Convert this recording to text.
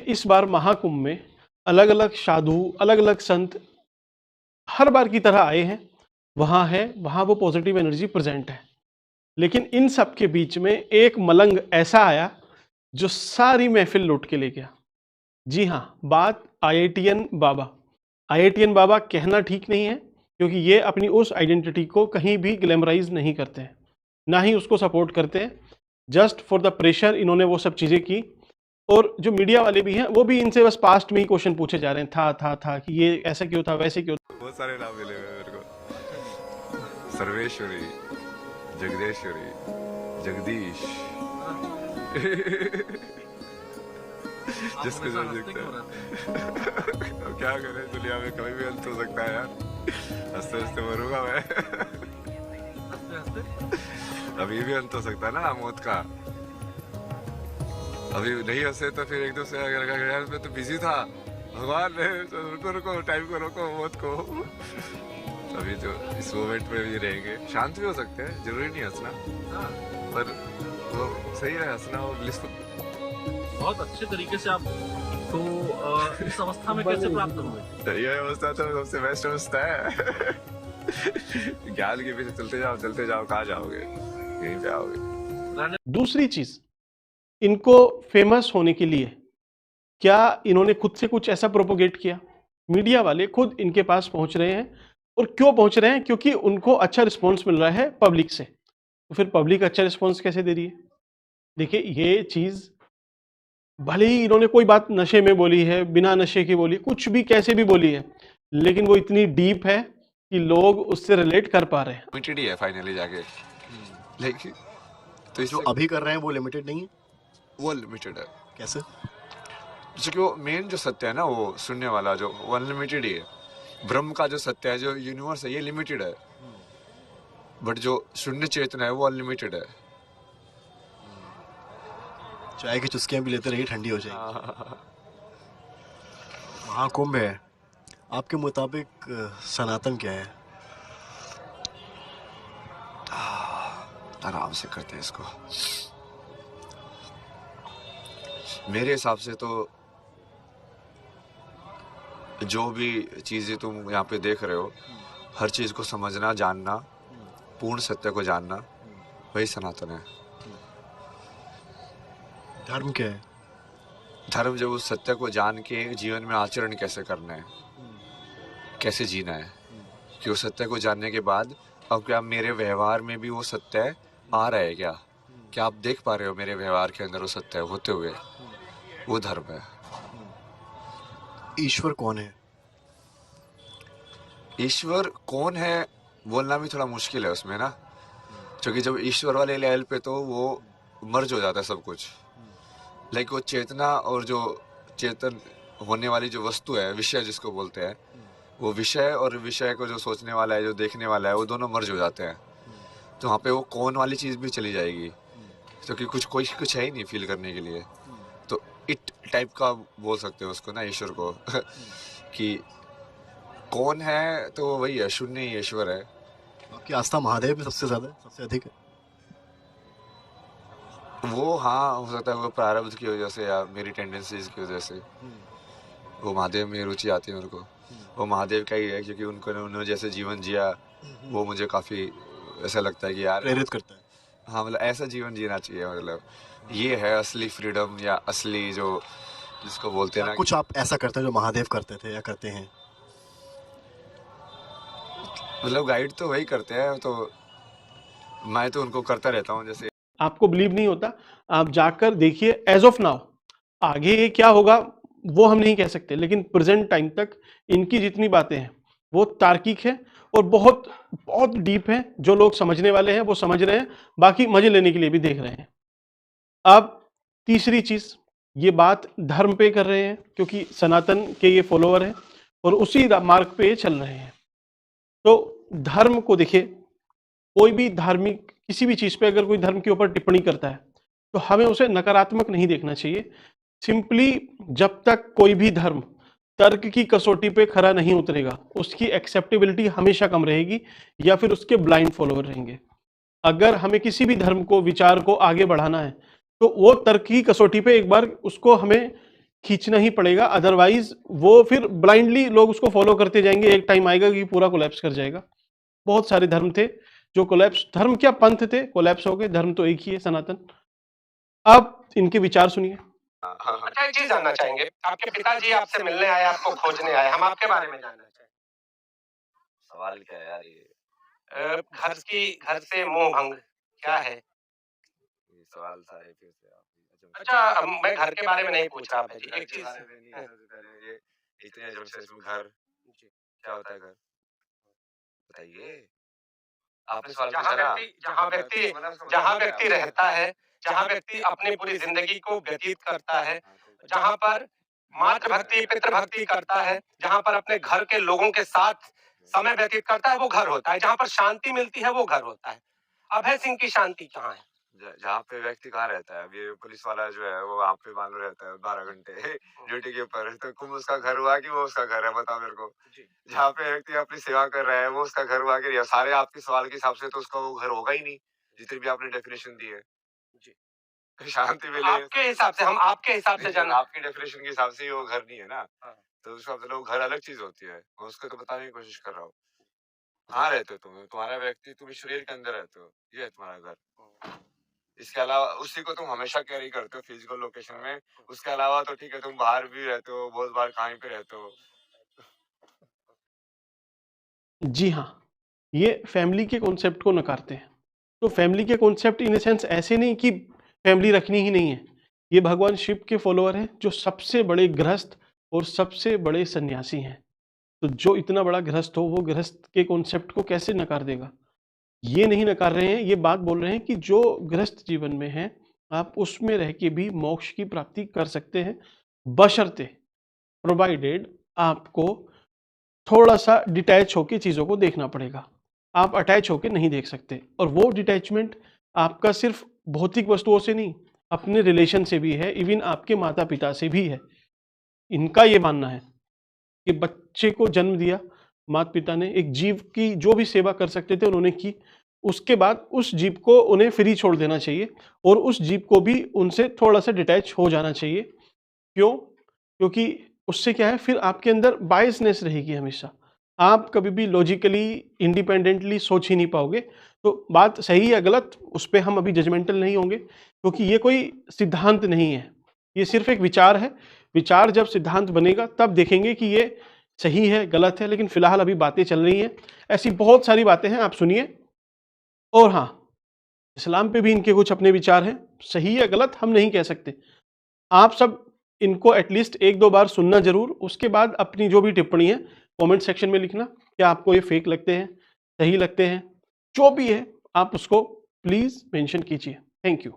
इस बार महाकुंभ में अलग अलग साधु, अलग अलग संत हर बार की तरह आए हैं, वहाँ वो पॉजिटिव एनर्जी प्रेजेंट है। लेकिन इन सब के बीच में एक मलंग ऐसा आया जो सारी महफिल लूट के ले गया। जी हाँ, बात IITian बाबा। IITian बाबा कहना ठीक नहीं है, क्योंकि ये अपनी उस आइडेंटिटी को कहीं भी ग्लैमराइज नहीं करते हैं, ना ही उसको सपोर्ट करते हैं। जस्ट फॉर द प्रेशर इन्होंने वो सब चीज़ें की। और जो मीडिया वाले भी हैं वो भी इनसे बस पास्ट में ही क्वेश्चन पूछे जा रहे हैं, था कि ये ऐसा क्यों था, वैसे क्यों था। बहुत सारे नाम मिले हुए मेरे को। सर्वेश्वरी, जगदेश्वरी, जगदीश। जिसको जो दिखता है। अब क्या करें, दुनिया में कभी भी अंत हो सकता है यार। हंसते हंसते मरूंगा मैं। अभी भी अंत हो सकता है ना मौत का। अभी नहीं हंसे तो फिर एक दूसरे यार मैं तो बिजी था, भगवान ने रुको टाइम को रोको मौत को। अभी तो इस मोमेंट में भी रहेंगे, शांत भी हो सकते हैं, जरूरी नहीं हंसना, पर वो सही है हंसना, वो ब्लिसफुल। बहुत अच्छे तरीके से आप तो इस अवस्था में कैसे प्राप्त हुए? ये अवस्था तो सबसे बेस्ट अवस्था है। ज्ञान के पीछे चलते जाओ, कहाँ जाओगे, यहीं पे आओगे। दूसरी चीज, इनको फेमस होने के लिए क्या इन्होंने खुद से कुछ ऐसा प्रोपोगेट किया? मीडिया वाले खुद इनके पास पहुंच रहे हैं। और क्यों पहुंच रहे हैं? क्योंकि उनको अच्छा रिस्पॉन्स मिल रहा है पब्लिक से। तो फिर पब्लिक अच्छा रिस्पॉन्स कैसे दे रही है? देखिए, ये चीज भले ही इन्होंने कोई बात नशे में बोली है, बिना नशे की बोली, कुछ भी कैसे भी बोली है, लेकिन वो इतनी डीप है कि लोग उससे रिलेट कर पा रहे हैं। लिमिटेड ही है फाइनली जाके, लेकिन तो जो अभी कर रहे हैं वो लिमिटेड नहीं है, वो लिमिटेड है। कैसे? जैसे कि वो मेन जो सत्य है ना, वो सुनने वाला जो वो अनलिमिटेड ही है। ब्रह्म का जो सत्य है, जो यूनिवर्स है, ये लिमिटेड है, बट जो शून्य चेतना है वो अनलिमिटेड है। चाय की चुस्कियां भी लेते रहिए, ठंडी हो जाएगी। महाकुंभ है, आपके मुताबिक सनातन क्या है? आराम से करते हैं इसको। मेरे हिसाब से तो जो भी चीजें तुम यहाँ पे देख रहे हो, हर चीज को समझना, जानना, पूर्ण सत्य को जानना, वही सनातन है। धर्म क्या है? धर्म जब उस सत्य को जान के जीवन में आचरण कैसे करना है, कैसे जीना है, कि वो सत्य को जानने के बाद अब क्या मेरे व्यवहार में भी वो सत्य आ रहा है, क्या आप देख पा रहे हो मेरे व्यवहार के अंदर वो सत्य होते हुए, वो धर्म है। ईश्वर कौन है? ईश्वर कौन है बोलना भी थोड़ा मुश्किल है उसमें ना, क्योंकि जब ईश्वर वाले लेवल पे तो वो मर्ज हो जाता है सब कुछ। लाइक वो चेतना और जो चेतन होने वाली जो वस्तु है, विषय जिसको बोलते हैं, वो विषय और विषय को जो सोचने वाला है, जो देखने वाला है, वो दोनों मर्ज हो जाते हैं। तो वहाँ पे वो कौन वाली चीज़ भी चली जाएगी, क्योंकि कुछ है ही नहीं फील करने के लिए। तो इट टाइप का बोल सकते हो उसको ना, ईश्वर को। कि कौन है तो वही है, शून्य ही ईश्वर है। आपकी आस्था महादेव में सबसे ज्यादा, सबसे अधिक है? वो हाँ, हो सकता है वो प्रारब्ध की वजह से या मेरी टेंडेंसीज की वजह से वो महादेव में रुचि आती है मेरे को। वो महादेव का ही है, क्योंकि उन्होंने जैसे जीवन जिया वो मुझे काफ़ी ऐसा लगता है कि यार प्रेरित करता है। हाँ, मतलब ऐसा जीवन जीना चाहिए। मतलब ये है असली फ्रीडम, या असली जो जिसको बोलते हैं ना। कुछ आप ऐसा करते हैं जो महादेव करते थे या करते हैं? मतलब गाइड तो वही करते हैं, तो मैं तो उनको करता रहता हूँ। जैसे आपको बिलीव नहीं होता, आप जाकर देखिए। एज ऑफ नाउ आगे क्या होगा वो हम नहीं कह सकते, लेकिन प्रेजेंट टाइम तक इनकी जितनी बातें हैं वो तार्किक है और बहुत बहुत डीप है। जो लोग समझने वाले हैं वो समझ रहे हैं, बाकी मजे लेने के लिए भी देख रहे हैं। अब तीसरी चीज, ये बात धर्म पे कर रहे हैं, क्योंकि सनातन के ये फॉलोअर हैं और उसी मार्ग पे चल रहे हैं। तो धर्म को देखिए, कोई भी धार्मिक किसी भी चीज पे अगर कोई धर्म के ऊपर टिप्पणी करता है तो हमें उसे नकारात्मक नहीं देखना चाहिए। सिंपली जब तक कोई भी धर्म तर्क की कसौटी पे खरा नहीं उतरेगा, उसकी एक्सेप्टेबिलिटी हमेशा कम रहेगी, या फिर उसके ब्लाइंड फॉलोअर रहेंगे। अगर हमें किसी भी धर्म को, विचार को आगे बढ़ाना है, तो वो तर्क की कसौटी पे एक बार उसको हमें खींचना ही पड़ेगा, अदरवाइज वो फिर ब्लाइंडली लोग उसको फॉलो करते जाएंगे, एक टाइम आएगा कि पूरा कोलैप्स कर जाएगा। बहुत सारे धर्म थे जो कोलैप्स, धर्म क्या पंथ थे, कोलैप्स हो गए, धर्म तो एक ही है सनातन। अब इनके विचार सुनिए। अच्छा, एक चीज जानना चाहेंगे, आपके पिताजी आपसे मिलने आए, आपको खोजने आए, हम आपके बारे में जानना चाहेंगे। सवाल क्या है यार ये? घर से मोह भंग क्या है? ये सवाल सा है फिर से आप। अच्छा, मैं घर के बारे में नहीं पूछ रहा भाई जी, एक चीज ये इतने अजब से इसमें घर क्या होता है? घर बताइए, आपने सवाल पूछा ना। जहाँ व्यक्ति रहता है, जहाँ व्यक्ति अपनी पूरी जिंदगी को व्यतीत करता है, जहाँ पर मातृभक्ति पितृभक्ति करता है, जहाँ पर अपने घर के लोगों के साथ समय व्यतीत करता है, वो घर होता है। जहाँ पर शांति मिलती है वो घर होता है। अभय सिंह की शांति कहाँ है? जहाँ पे व्यक्ति कहाँ रहता है, अब ये पुलिस वाला जो है वो वहाँ पे मान लो रहता है 12 घंटे ड्यूटी के ऊपर, तो तुम उसका घर हुआ कि वो उसका घर है? बताओ मेरे को। जहाँ पे व्यक्ति अपनी सेवा कर रहा है वो उसका घर हुआ कि नहीं? सारे आपके सवाल के हिसाब से तो उसका वो घर होगा ही नहीं, जितनी भी आपने डेफिनेशन दी है। शांति मिले आपके हिसाब से, हम आपके हिसाब से जाना, आपकी डेफिनेशन के हिसाब से वो घर नहीं है ना, तो उसका मतलब घर अलग चीज होती है। मैं उसको तो बताने की कोशिश कर रहा हूँ। कहाँ रहते हो तुम? तुम्हारा व्यक्ति तुम इस शरीर के अंदर रहते हो, ये है तुम्हारा घर। इसके अलावा उसी को तुम हमेशा कैरी करते हो फिजिकल लोकेशन में। उसके अलावा तो ठीक है, तुम बाहर भी रहते हो, बहुत बार कहीं पे रहते हो। जी हाँ, ये फैमिली के कॉन्सेप्ट को नकारते हैं। तो फैमिली के कॉन्सेप्ट इन सेंस ऐसे नहीं कि फैमिली रखनी ही नहीं है। ये भगवान शिव के फॉलोअर हैं जो सबसे बड़े गृहस्थ और सबसे बड़े सन्यासी हैं। तो जो इतना बड़ा गृहस्थ हो वो गृहस्थ के कॉन्सेप्ट को कैसे नकार देगा? ये नहीं नकार रहे हैं, ये बात बोल रहे हैं कि जो गृहस्थ जीवन में है आप उसमें रह के भी मोक्ष की प्राप्ति कर सकते हैं, बशर्ते प्रोवाइडेड आपको थोड़ा सा डिटैच होकर चीज़ों को देखना पड़ेगा। आप अटैच होकर नहीं देख सकते, और वो डिटैचमेंट आपका सिर्फ भौतिक वस्तुओं से नहीं, अपने रिलेशन से भी है, इवन आपके माता पिता से भी है। इनका ये मानना है कि बच्चे को जन्म दिया, माता पिता ने एक जीव की जो भी सेवा कर सकते थे उन्होंने की, उसके बाद उस जीव को उन्हें फ्री छोड़ देना चाहिए और उस जीव को भी उनसे थोड़ा सा डिटैच हो जाना चाहिए। क्यों? क्योंकि उससे क्या है, फिर आपके अंदर बायसनेस रहेगी हमेशा, आप कभी भी लॉजिकली इंडिपेंडेंटली सोच ही नहीं पाओगे। तो बात सही या गलत उस पर हम अभी जजमेंटल नहीं होंगे, क्योंकि ये कोई सिद्धांत नहीं है, ये सिर्फ एक विचार है। विचार जब सिद्धांत बनेगा तब देखेंगे कि ये सही है गलत है, लेकिन फिलहाल अभी बातें चल रही हैं, ऐसी बहुत सारी बातें हैं, आप सुनिए। और हाँ, इस्लाम पे भी इनके कुछ अपने विचार हैं, सही या गलत हम नहीं कह सकते। आप सब इनको एटलीस्ट एक दो बार सुनना जरूर, उसके बाद अपनी जो भी टिप्पणी है कमेंट सेक्शन में लिखना, क्या आपको ये फेक लगते हैं, सही लगते हैं, जो भी है आप उसको प्लीज मेंशन कीजिए। Thank you.